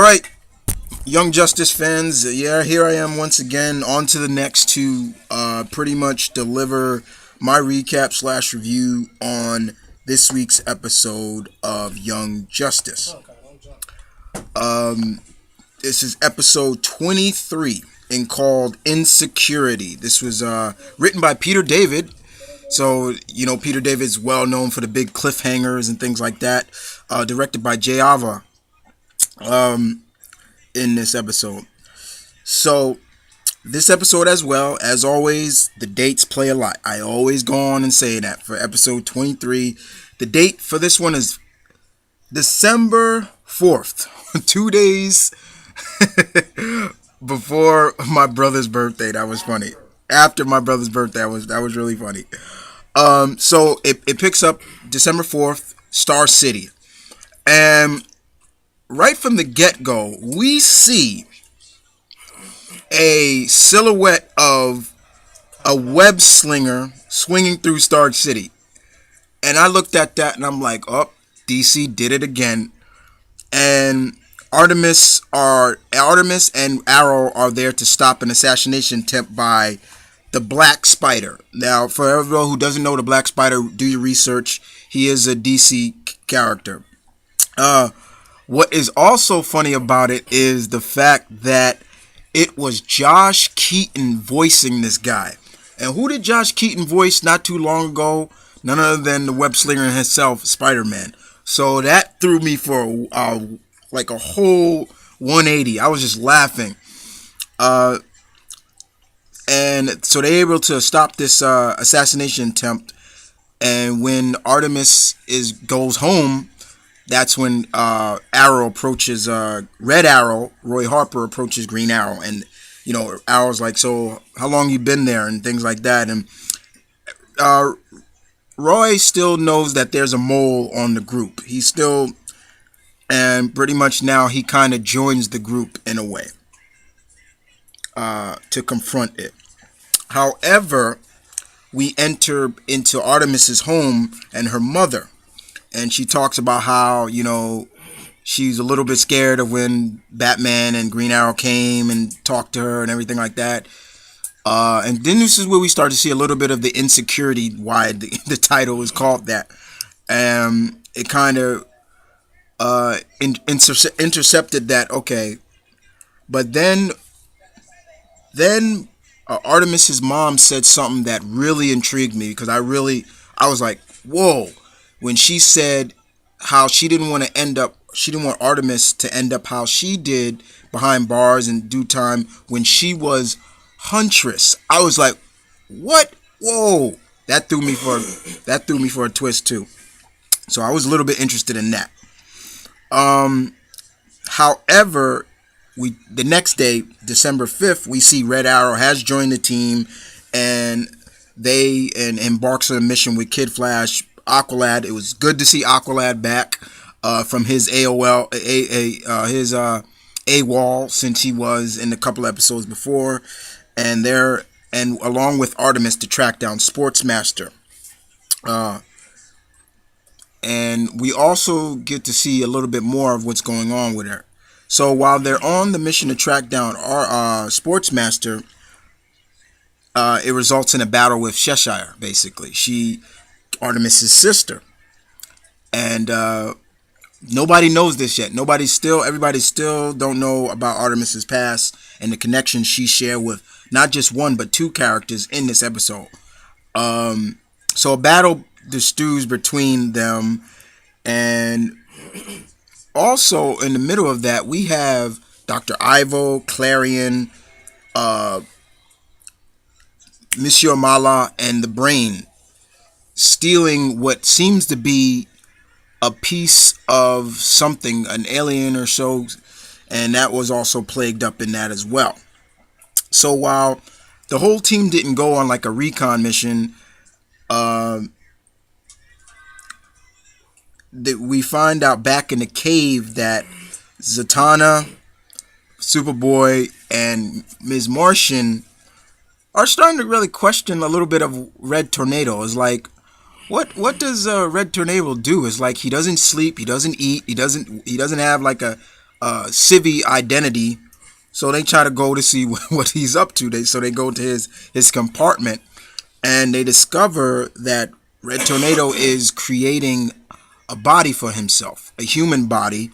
right, Young Justice fans, yeah, here I am once again, on to the next to pretty much deliver my recap slash review on this week's episode of Young Justice. This is episode 23 and called Insecurity. This was written by Peter David. So, Peter David's well known for the big cliffhangers and things like that. Directed by Jay Ava. In this episode. So, this episode as well, as always, the dates play a lot. I always go on and say that for episode 23. The date for this one is December 4th. 2 days before my brother's birthday. That was funny. After my brother's birthday, that was really funny. So it picks up December 4th, Star City. And right from the get-go, we see a silhouette of a web slinger swinging through Star City. And I looked at that and I'm like, oh, DC did it again. And Artemis and Arrow are there to stop an assassination attempt by the Black Spider. Now, for everyone who doesn't know the Black Spider, do your research. He is a DC character. What is also funny about it is the fact that it was Josh Keaton voicing this guy. And who did Josh Keaton voice not too long ago? None other than the web slinger himself, Spider-Man. So that threw me for like a whole 180. I was just laughing. And so they're able to stop this assassination attempt. And when Artemis goes home, that's when Arrow approaches Red Arrow. Roy Harper approaches Green Arrow, and Arrow's like, "So how long you been there?" and things like that. And Roy still knows that there's a mole on the group. And pretty much now he kind of joins the group in a way to confront it. However, we enter into Artemis's home and her mother. And she talks about how, she's a little bit scared of when Batman and Green Arrow came and talked to her and everything like that. And then this is where we start to see a little bit of the insecurity, why the title is called that. It kind of intercepted that, okay. But then Artemis's mom said something that really intrigued me, because I was like, whoa. When she said how she didn't want Artemis to end up how she did behind bars in due time when she was Huntress. I was like, what? Whoa. That threw me for a twist too. So I was a little bit interested in that. However, the next day, December 5th, we see Red Arrow has joined the team, and they embarks on a mission with Kid Flash, Aqualad. It was good to see Aqualad back from his AWOL, since he was in a couple episodes before, and along with Artemis to track down Sportsmaster. And we also get to see a little bit more of what's going on with her. So while they're on the mission to track down our Sportsmaster, it results in a battle with Cheshire, basically. Artemis's sister. And nobody knows this yet. Everybody still don't know about Artemis's past and the connections she shared with not just one but two characters in this episode. So a battle ensues between them, and also in the middle of that we have Dr. Ivo, Clarion, Monsieur Mala, and the Brain stealing what seems to be a piece of something, an alien or so, and that was also plagued up in that as well. So while the whole team didn't go on like a recon mission, we find out back in the cave that Zatanna, Superboy, and Ms. Martian are starting to really question a little bit of Red Tornado. It's like, what does Red Tornado do? It's like he doesn't sleep, he doesn't eat, he doesn't have like a civvy identity. So they try to go to see what he's up to. They go to his compartment, and they discover that Red Tornado is creating a body for himself, a human body,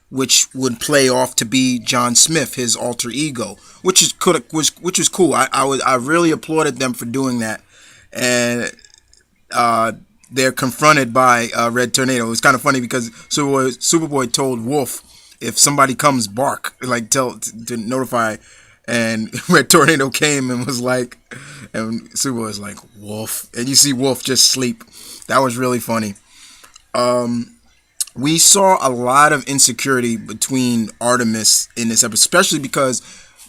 which would play off to be John Smith, his alter ego, which was cool. I really applauded them for doing that, and uh, they're confronted by Red Tornado. It was kind of funny because Superboy told Wolf, if somebody comes, bark, like tell to notify. And Red Tornado came and was like, and Superboy was like, Wolf, and you see Wolf just sleep. That was really funny. We saw a lot of insecurity between Artemis in this episode, especially because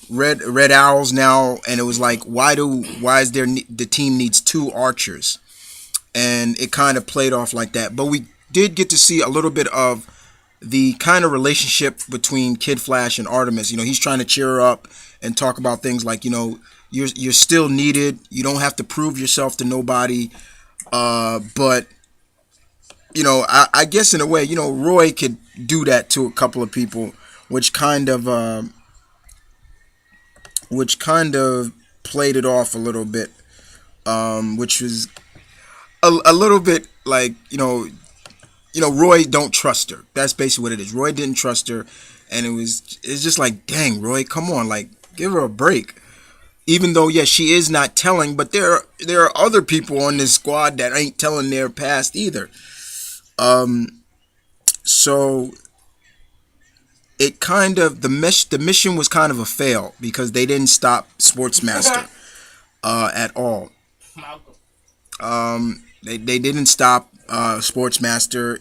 Red Owls now, and it was like, why is there the team needs two archers, and it kind of played off like that. But we did get to see a little bit of the kind of relationship between Kid Flash and Artemis. He's trying to cheer her up and talk about things like, you're still needed. You don't have to prove yourself to nobody. But I guess in a way, Roy could do that to a couple of people, which kind of played it off a little bit, which was a little bit like, Roy don't trust her. That's basically what it is. Roy didn't trust her, and it's just like, dang, Roy, come on, like, give her a break. Even though, yes, she is not telling, but there are other people on this squad that ain't telling their past either. So it kind of, the mission was kind of a fail because they didn't stop Sportsmaster at all. They didn't stop Sportsmaster.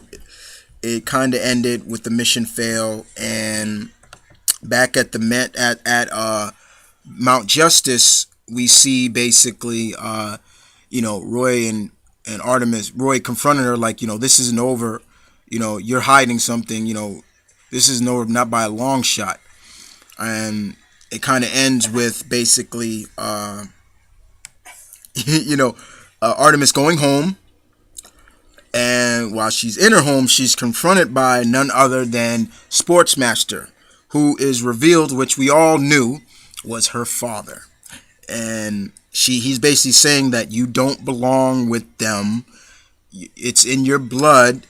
It kind of ended with the mission fail, and back at the at Mount Justice, we see basically Roy and Artemis. Roy confronted her like, this isn't over. You're hiding something. This isn't over, not by a long shot. And it kind of ends with basically Artemis going home. And while she's in her home, she's confronted by none other than Sportsmaster, who is revealed, which we all knew, was her father. And he's basically saying that you don't belong with them. It's in your blood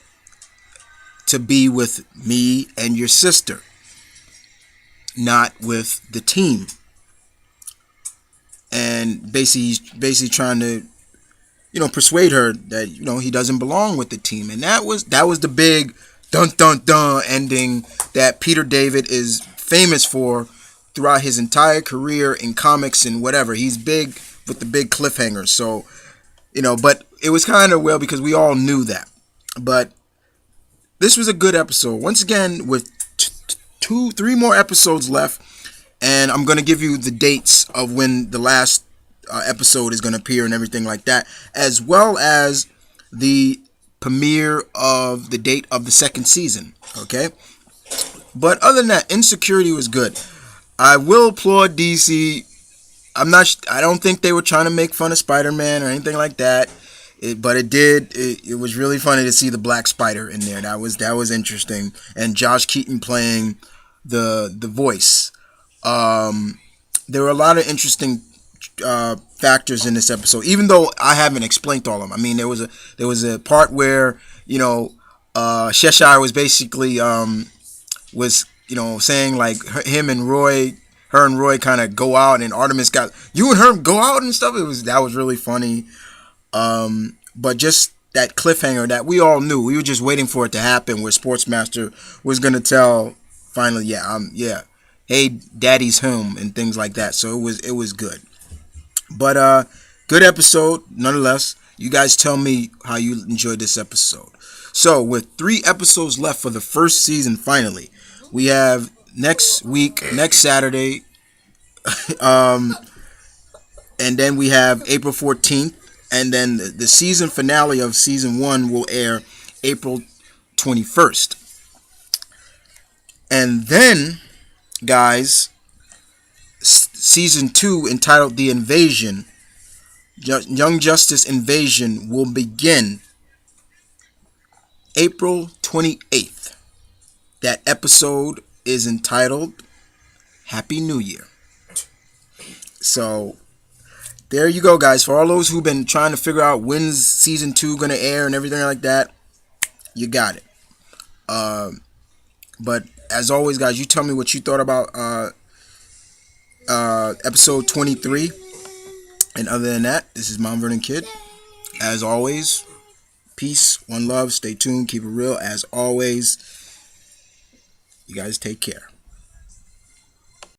to be with me and your sister, not with the team. And he's basically trying to persuade her that he doesn't belong with the team. And that was the big dun dun dun ending that Peter David is famous for throughout his entire career in comics and whatever. He's big with the big cliffhangers. So but it was kind of because we all knew that. But this was a good episode. Once again, with 3 more episodes left, and I'm gonna give you the dates of when the last episode is going to appear and everything like that, as well as the premiere of the date of the second season. Okay, but other than that, Insecurity was good. I will applaud DC. I don't think they were trying to make fun of Spider-Man or anything like that. But it was really funny to see the Black Spider in there. That was interesting, and Josh Keaton playing the voice. There were a lot of interesting factors in this episode, even though I haven't explained all of them. I mean, there was a part where Cheshire was basically was saying like her and Roy kind of go out, and Artemis got, you and her go out and stuff. That was really funny. But just that cliffhanger that we all knew, we were just waiting for it to happen, where Sportsmaster was gonna tell finally, hey, Daddy's home and things like that. So it was good. But good episode nonetheless. You guys tell me how you enjoyed this episode. So with 3 episodes left for the first season, finally, we have next Saturday, and then we have April 14th, and then the season finale of season 1 will air April 21st. And then, guys, season 2, entitled The Invasion, Young Justice Invasion, will begin April 28th. That episode is entitled Happy New Year. So there you go, guys. For all those who've been trying to figure out when's season 2 gonna air and everything like that, you got it. But as always, guys, you tell me what you thought about episode 23. And other than that, this is Mount Vernon Kid. As always, peace, one love, stay tuned, keep it real. As always, you guys take care.